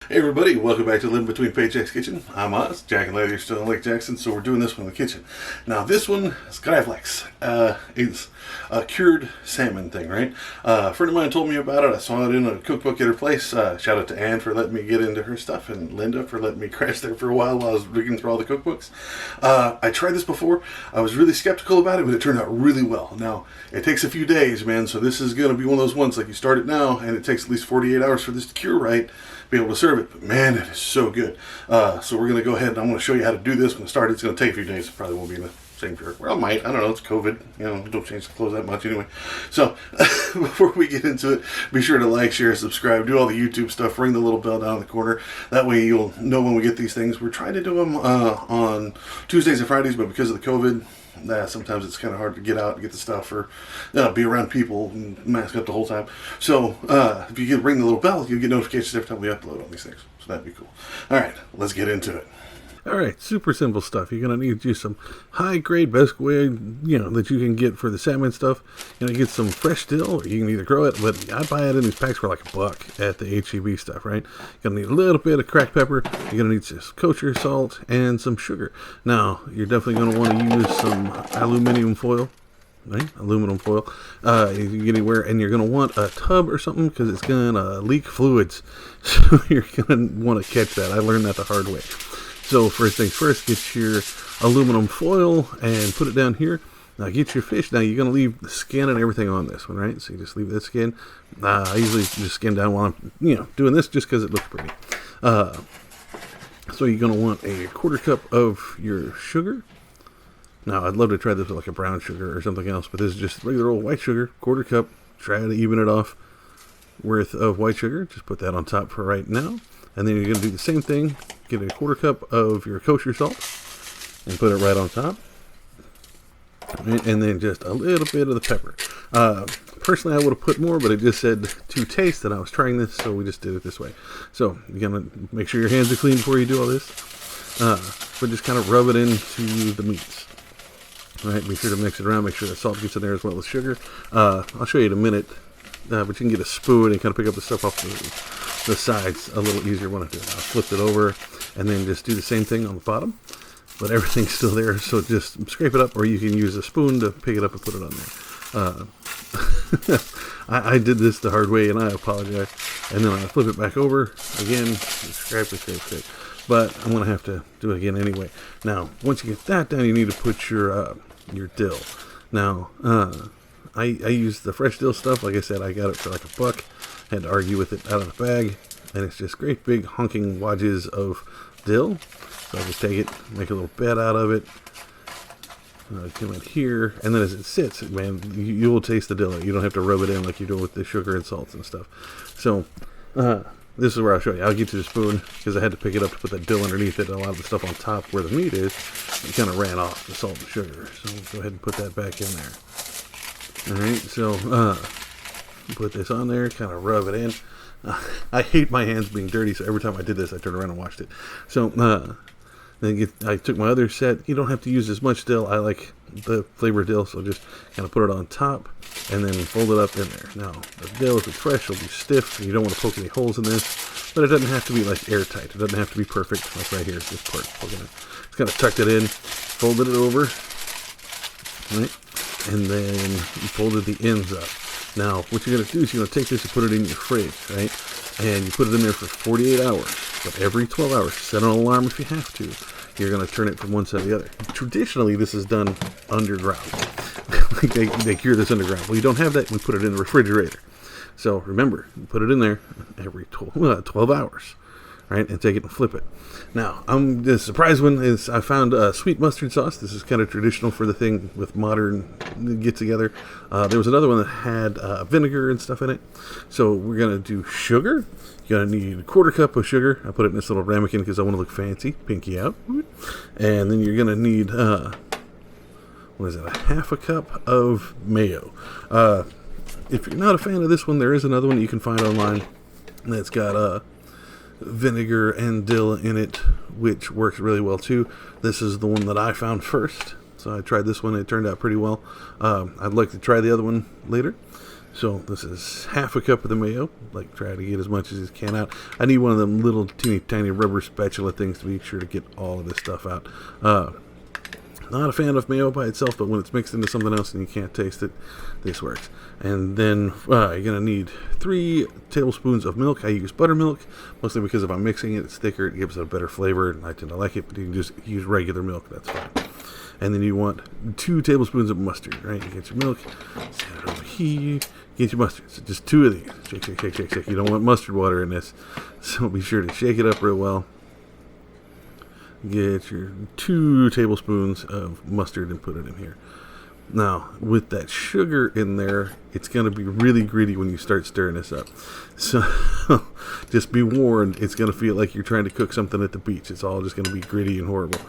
Hey everybody, welcome back to Living Between Paychecks Kitchen. I'm Oz. Jack and Lady are still in Lake Jackson, so we're doing this one in the kitchen. Now this one is Gravlax. It's a cured salmon thing, right? A friend of mine told me about it. I saw it in a cookbook at her place. Shout out to Anne for letting me get into her stuff, and Linda for letting me crash there for a while I was reading through all the cookbooks. I tried this before. I was really skeptical about it, but it turned out really well. Now, it takes a few days, man, so this is going to be one of those ones like you start it now, and it takes at least 48 hours for this to cure right, be able to serve it. But man, it is so good. So we're going to go ahead and I'm going to show you how to do this when it starts. It's going to take a few days. It probably won't be in the same period. Well, it might. I don't know. It's COVID. Don't change the clothes that much anyway. So before we get into it, be sure to like, share, subscribe, do all the YouTube stuff, ring the little bell down in the corner. That way you'll know when we get these things. We're trying to do them on Tuesdays and Fridays, but because of the COVID, sometimes it's kind of hard to get out and get the stuff or be around people and mask up the whole time. So if you get ring the little bell, you'll get notifications every time we upload on these things. So that'd be cool. All right, let's get into it. All right, super simple stuff. You're going to need just some high-grade best way, that you can get for the salmon stuff. You're going to get some fresh dill, or you can either grow it, but I buy it in these packs for like $1 at the HEB stuff, right? You're going to need a little bit of cracked pepper. You're going to need some kosher salt and some sugar. Now, you're definitely going to want to use some aluminum foil. Right? Aluminum foil. If you get anywhere, and you're going to want a tub or something because it's going to leak fluids. So you're going to want to catch that. I learned that the hard way. So first things first, get your aluminum foil and put it down here. Now get your fish. Now you're going to leave the skin and everything on this one, right? So you just leave that skin. I usually just skin down while I'm doing this just because it looks pretty. So you're going to want a 1/4 cup of your sugar. Now I'd love to try this with like a brown sugar or something else, but this is just regular old white sugar, 1/4 cup. Try to even it off worth of white sugar. Just put that on top for right now. And then you're going to do the same thing. Get a 1/4 cup of your kosher salt and put it right on top. And then just a little bit of the pepper. Personally, I would have put more, but it just said to taste that I was trying this, so we just did it this way. So you're going to make sure your hands are clean before you do all this. But just kind of rub it into the meats. All right, be sure to mix it around. Make sure the salt gets in there as well as sugar. I'll show you in a minute. But you can get a spoon and kind of pick up the stuff off the sides a little easier when I do it. I'll flip it over and then just do the same thing on the bottom. But everything's still there, so just scrape it up, or you can use a spoon to pick it up and put it on there. I did this the hard way, and I apologize. And then I flip it back over again, scrape. But I'm going to have to do it again anyway. Now, once you get that done, you need to put your dill. Now, I use the fresh dill stuff. Like I said, I got it for like $1. Had to argue with it out of the bag. And it's just great big honking wadges of dill. So I just take it, make a little bed out of it. Come in here. And then as it sits, man, you will taste the dill. You don't have to rub it in like you do with the sugar and salts and stuff. So, this is where I'll show you. I'll get you the spoon because I had to pick it up to put that dill underneath it. And a lot of the stuff on top where the meat is, it kind of ran off the salt and sugar. So we'll go ahead and put that back in there. Alright, so put this on there, kind of rub it in. I hate my hands being dirty, so every time I did this, I turned around and washed it. So then I took my other set. You don't have to use as much dill. I like the flavor dill, so just kind of put it on top and then fold it up in there. Now, the dill, if it's fresh, will be stiff, and you don't want to poke any holes in this, but it doesn't have to be like airtight. It doesn't have to be perfect, like right here, this part. Just kind of tucked it in, folded it over, right? And then you folded the ends up. Now, what you're going to do is you're going to take this and put it in your fridge, right? And you put it in there for 48 hours. But every 12 hours, set an alarm if you have to. You're going to turn it from one side to the other. Traditionally, this is done underground. they cure this underground. Well, you don't have that. We put it in the refrigerator. So remember, you put it in there every 12 hours. Right, and take it and flip it. Now, the surprise one is I found sweet mustard sauce. This is kind of traditional for the thing with modern get-together. There was another one that had vinegar and stuff in it. So we're going to do sugar. You're going to need a 1/4 cup of sugar. I put it in this little ramekin because I want to look fancy. Pinky out. And then you're going to need, a 1/2 cup of mayo. If you're not a fan of this one, there is another one that you can find online that's got vinegar and dill in it, which works really well too. This is the one that I found first, so I tried this one. It turned out pretty well. I'd like to try the other one later. So this is half a cup of the mayo. Like, try to get as much as you can out. I need one of them little teeny tiny rubber spatula things to be sure to get all of this stuff out. Not a fan of mayo by itself, but when it's mixed into something else and you can't taste it, this works. And then you're going to need 3 tablespoons of milk. I use buttermilk, mostly because if I'm mixing it, it's thicker, it gives it a better flavor, and I tend to like it, but you can just use regular milk, that's fine. And then you want 2 tablespoons of mustard, right? You get your milk, set it over here, get your mustard. So just 2 of these. Shake, shake, shake, shake, shake. You don't want mustard water in this, so be sure to shake it up real well. Get your 2 tablespoons of mustard and put it in here. Now, with that sugar in there, it's going to be really gritty when you start stirring this up. So, just be warned, it's going to feel like you're trying to cook something at the beach. It's all just going to be gritty and horrible.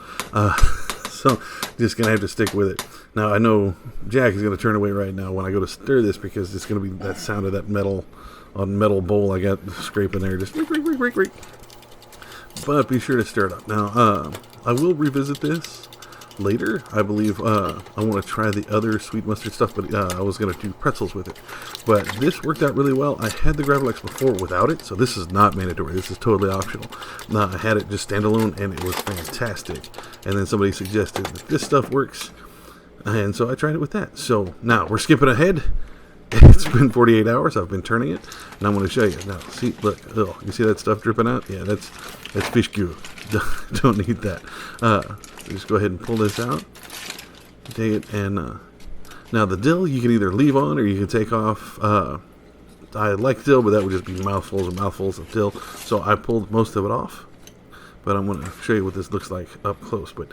So, just going to have to stick with it. Now, I know Jack is going to turn away right now when I go to stir this because it's going to be that sound of that metal bowl I got scraping there. Just rick. But be sure to stir it up. Now, I will revisit this later. I believe I want to try the other sweet mustard stuff, but I was going to do pretzels with it. But this worked out really well. I had the Gravlax before without it, so this is not mandatory. This is totally optional. I had it just standalone, and it was fantastic. And then somebody suggested that this stuff works, and so I tried it with that. So now we're skipping ahead. It's been 48 hours. I've been turning it, and I'm going to show you. Now, see, look, oh, you see that stuff dripping out? Yeah, that's fish goo. Don't need that. Just go ahead and pull this out. Take it, and now the dill you can either leave on or you can take off. I like dill, but that would just be mouthfuls and mouthfuls of dill. So I pulled most of it off. But I'm going to show you what this looks like up close. But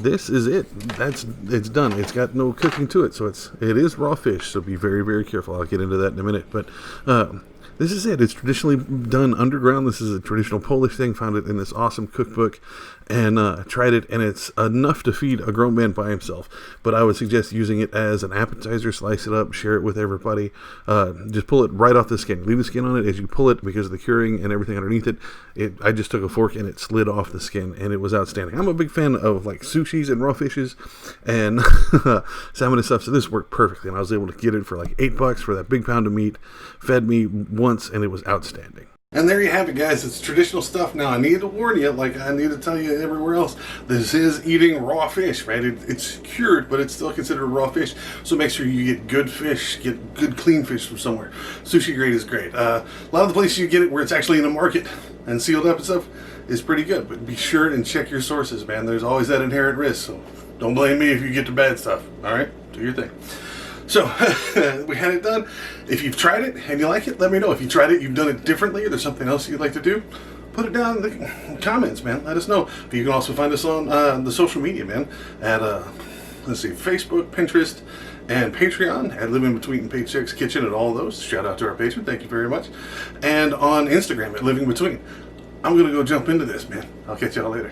this is it. It's done. It's got no cooking to it, so it is raw fish. So be very, very careful. I'll get into that in a minute. But this is it. It's traditionally done underground. This is a traditional Polish thing. Found it in this awesome cookbook, and tried it. And it's enough to feed a grown man by himself. But I would suggest using it as an appetizer. Slice it up, share it with everybody. Just pull it right off the skin. Leave the skin on it as you pull it because of the curing and everything underneath it. I just took a fork and it slid off the skin, and it was outstanding. I'm a big fan of like sushis and raw fishes and salmon and stuff, so this worked perfectly, and I was able to get it for like $8 for that big pound of meat. Fed me once, and it was outstanding. And there you have it, guys. It's traditional stuff. Now, I need to warn you, like I need to tell you everywhere else, this is eating raw fish, right? It's cured, but it's still considered raw fish. So make sure you get good fish, get good clean fish from somewhere. Sushi grade is great. A lot of the places you get it where it's actually in the market and sealed up and stuff is pretty good. But be sure and check your sources, man. There's always that inherent risk. So don't blame me if you get the bad stuff. All right? Do your thing. So, we had it done. If you've tried it and you like it, let me know. If you tried it, you've done it differently, or there's something else you'd like to do, put it down in the comments, man. Let us know. You can also find us on the social media, man, at, let's see, Facebook, Pinterest, and Patreon, at Living Between Paychecks Kitchen, and all those. Shout out to our patron. Thank you very much. And on Instagram at Living Between. I'm going to go jump into this, man. I'll catch y'all later.